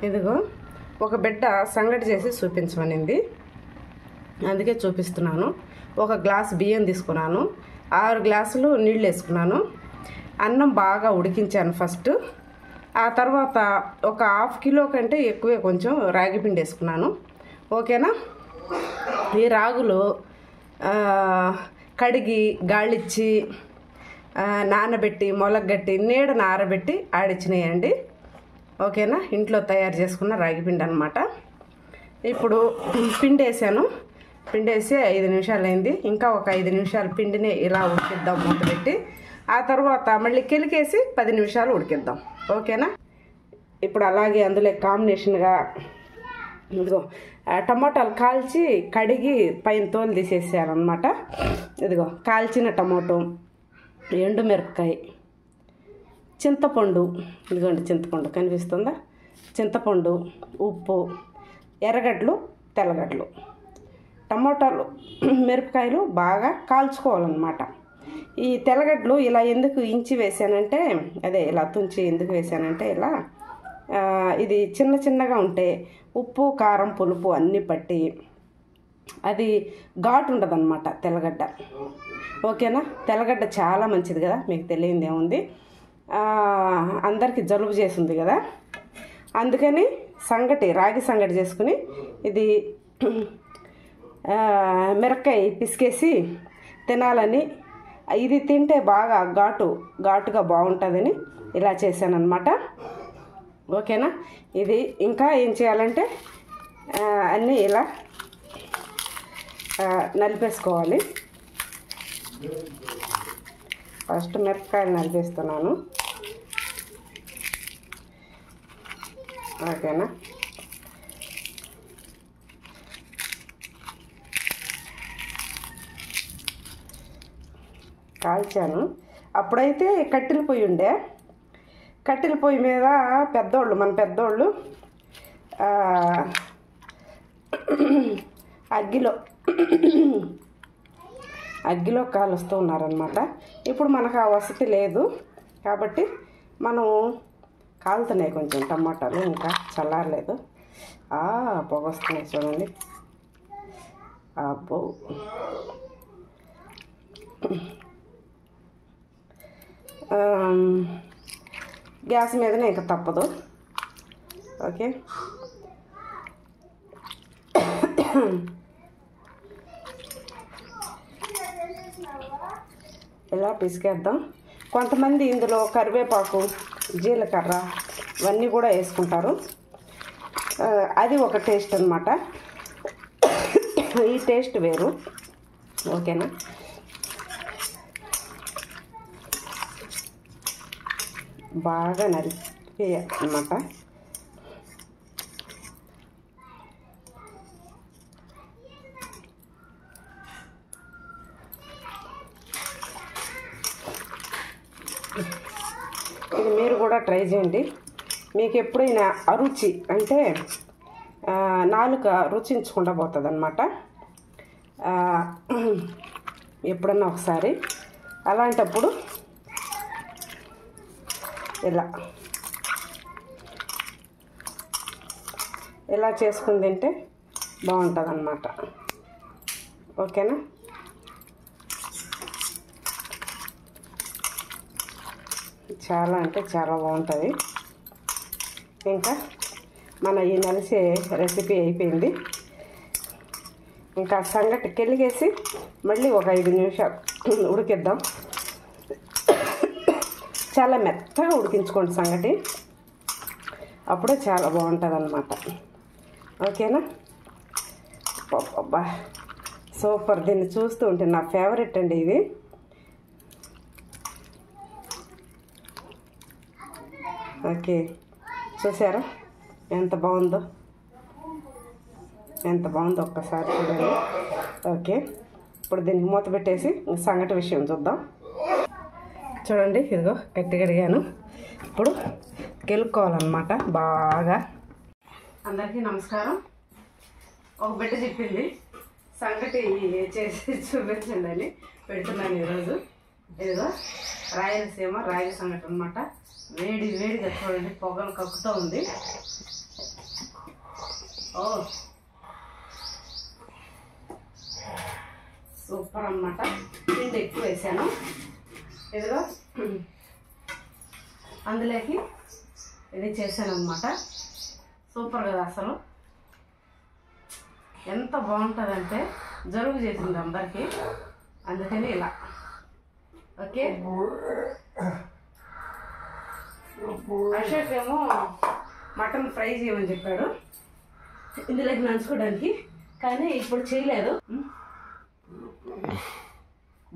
ఇదిగో ఒక బిడ్డ సంగటి చేసి చూపించమనింది, అందుకే చూపిస్తున్నాను. ఒక గ్లాస్ బియ్యం తీసుకున్నాను, 6 గ్లాసులు నీళ్ళు వేసుకున్నాను. అన్నం బాగా ఉడికించాను ఫస్ట్. ఆ తర్వాత ఒక 1/2 కిలో కంటే ఎక్కువే కొంచెం రాగి పిండి వేసుకున్నాను. ఓకేనా. ఈ రాగులు కడిగి గాళ్ళిచ్చి నానబెట్టి మొలగట్టి నీడన ఆరబెట్టి ఆడిచ్చినాయండి. ఓకేనా. ఇంట్లో తయారు చేసుకున్న రాగి పిండి అనమాట. ఇప్పుడు పిండి వేసాను. పిండి వేసి 5 నిమిషాలు అయింది. ఇంకా ఒక 5 నిమిషాలు పిండిని ఇలా ఉడికిద్దాం మూత పెట్టి. ఆ తర్వాత మళ్ళీ కెలికేసి 10 నిమిషాలు ఉడికిద్దాం. ఓకేనా. ఇప్పుడు అలాగే అందులో కాంబినేషన్గా ఇదిగో టమాటాలు కాల్చి కడిగి పైన తోలు తీసేసారనమాట. ఇదిగో కాల్చిన టమాటో, ఎండుమిరపకాయ, చింతపండు, ఇదిగోండి చింతపండు కనిపిస్తుందా, చింతపండు, ఉప్పు, ఎర్రగడ్డలు, తెల్లగడ్డలు, టమాటాలు, మిరపకాయలు బాగా కాల్చుకోవాలన్నమాట. ఈ తెల్లగడ్డలు ఇలా ఎందుకు ఇంచి వేసానంటే, అదే ఇలా తుంచి ఎందుకు వేసానంటే, ఇలా ఇది చిన్న చిన్నగా ఉంటే ఉప్పు కారం పులుపు అన్నీ పట్టి అది ఘాటు ఉండదన్నమాట తెల్లగడ్డ. ఓకేనా. తెల్లగడ్డ చాలా మంచిది కదా, మీకు తెలియంది ఏముంది. అందరికీ జలుబు చేసింది కదా, అందుకని సంగటి రాగి సంగటి చేసుకుని ఇది మిరపకాయ పిసికేసి తినాలని, ఇది తింటే బాగా ఘాటుగా బాగుంటుందని ఇలా చేశానన్నమాట. ఓకేనా. ఇది ఇంకా ఏం చేయాలంటే అన్నీ ఇలా నలిపేసుకోవాలి. ఫస్ట్ మిరపకాయలు నలిపేస్తున్నాను. ఓకేనా. కాల్చాను. అప్పుడైతే కట్టెల పొయ్యి ఉండే, కట్టెల పొయ్యి మీద మన పెద్దోళ్ళు అగ్గిలో కాలుస్తూ ఉన్నారనమాట. ఇప్పుడు మనకు ఆ వసతి లేదు కాబట్టి మనం కాలుతున్నాయి కొంచెం టమాటాలు, ఇంకా చల్లారలేదు. పొగ వస్తున్నాయి చూడండి. అబ్బో. గ్యాస్ మీదనే ఇంకా తప్పదు. ఓకే. ఇలా పిసికేద్దాం. కొంతమంది ఇందులో కరివేపాకు, జీలకర్ర ఇవన్నీ కూడా వేసుకుంటారు. అది ఒక టేస్ట్ అన్నమాట. ఈ టేస్ట్ వేరు. ఓకేనా. బాగా నలిపేయాలన్నమాట. ఇది మీరు కూడా ట్రై చేయండి. మీకు ఎప్పుడైనా అరుచి అంటే నాలుక రుచించకుండా పోతుంది అన్నమాట. ఎప్పుడన్నా ఒకసారి అలాంటప్పుడు ఇలా చేసుకుని తింటే బాగుంటుంది అన్నమాట. ఓకేనా. చాలా అంటే చాలా బాగుంటుంది. ఇంకా మన ఈ నలిసే రెసిపీ అయిపోయింది. ఇంకా సంగటి కెలిగేసి మళ్ళీ ఒక 5 నిమిషాలు ఉడికిద్దాం. చాలా మెత్తగా ఉడికించుకోండి సంగటి, అప్పుడే చాలా బాగుంటుంది అన్నమాట. ఓకేనా. అబ్బా సూపర్. దీన్ని చూస్తూ ఉంటే నా ఫేవరెట్ అండి ఇది. ఓకే. చూసారా ఎంత బాగుందో, ఒక్కసారి చూడండి. ఓకే. ఇప్పుడు దీనికి మూత పెట్టేసి సంగటి విషయం చూద్దాం. చూడండి, ఇదిగో గట్టి కడిగాను. ఇప్పుడు గెలుక్కోవాలన్నమాట బాగా. అందరికీ నమస్కారం. ఒక బిడ్డ చెప్పింది సంగటి చేసి చూపించండి అని పెడుతున్నాను ఈరోజు. ఇదిగో రాయలసీమ రాగి సంగటి అనమాట. వేడిగా చూడండి, పొగలు కక్కుతూ ఉంది. ఓ సూపర్ అన్నమాట. పిండి ఎక్కువ వేసాను. ఇదిగో అందులోకి ఇది చేశాను అన్నమాట. సూపర్ కదా, అసలు ఎంత బాగుంటుందంటే జరుగు చేసింది అందరికీ, అందుకని ఇలా. ఓకే, అశోక్ ఏమో మటన్ ఫ్రై చేయమని చెప్పాడు ఇందులోకి నంచుకోవడానికి, కానీ ఇప్పుడు చేయలేదు.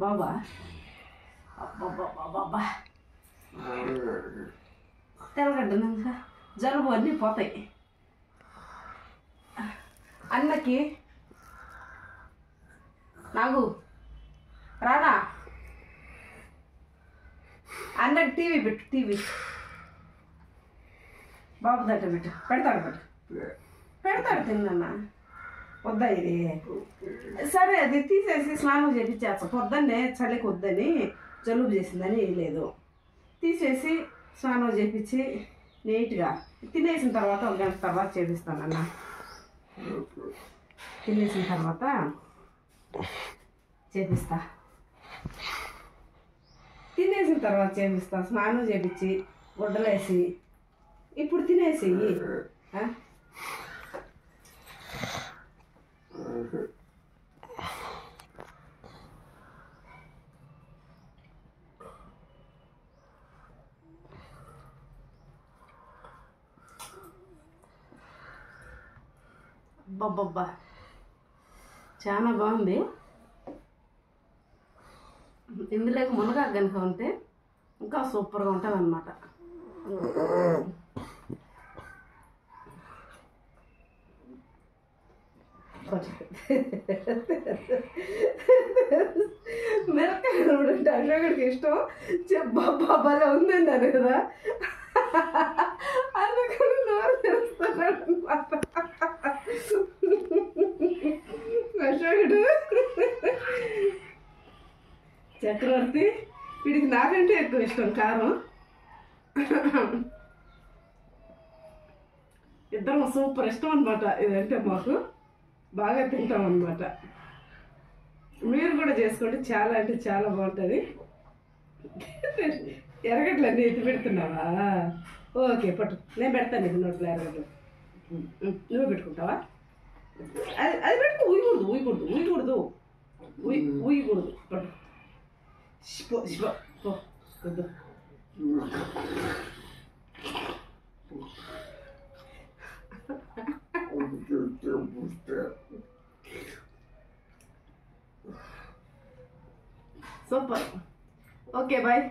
బాబా అబ్బాబ్బాబ్బా తెల్లగడ్డ జలుబు అన్నీ పోతాయి. అన్నకి నాకు రానా, అన్నకి టీవీ పెట్టు, టీవీ బాబు దట్ట పెట్టు, పెడతాడు తిన్నా. వద్దా ఇది? సరే, అది తీసేసి స్నానం చేయించేస్తా. పొద్దున్నే చలికి వద్దని, జలుబు చేసిందని లేదు, తీసేసి స్నానం చేయించి నీట్గా తినేసిన తర్వాత 1 గంట తర్వాత చేపిస్తానన్న. తినేసిన తర్వాత చేపిస్తా, స్నానం చేపించి గుడ్డలేసి ఇప్పుడు తినేసి అబ్బబ్బబ్బా చాలా బాగుంది. ఇందులోకి మునగాకు కనుక ఉంటే ఇంకా సూపర్గా ఉంటుంది అన్నమాట. మిరపకాయలు అంటే అశోకుడికి ఇష్టం. బాబాలో ఉందండి అది కదా, అందుకని నోరు తెరుస్తున్నాడు అన్నమాట అశోకుడు. చక్రవర్తి వీడికి నాకంటే ఎక్కువ ఇష్టం కారం. ఇద్దరం సూపర్ ఇష్టం అనమాట. ఇదంటే మాకు బాగా తింటాం అన్నమాట. మీరు కూడా చేసుకోండి, చాలా అంటే చాలా బాగుంటుంది. ఎర్రగడ్డలన్నీ ఎత్తి పెడుతున్నావా? ఓకే, పట్టు, నేను పెడతాను ఇది నోట్లో ఎర్రగడ్డలు. నువ్వు పెట్టుకుంటావా? అది పెట్టుకో. ఊయకూడదు పట్టు. వద్దు. సూపర్. Okay, bye.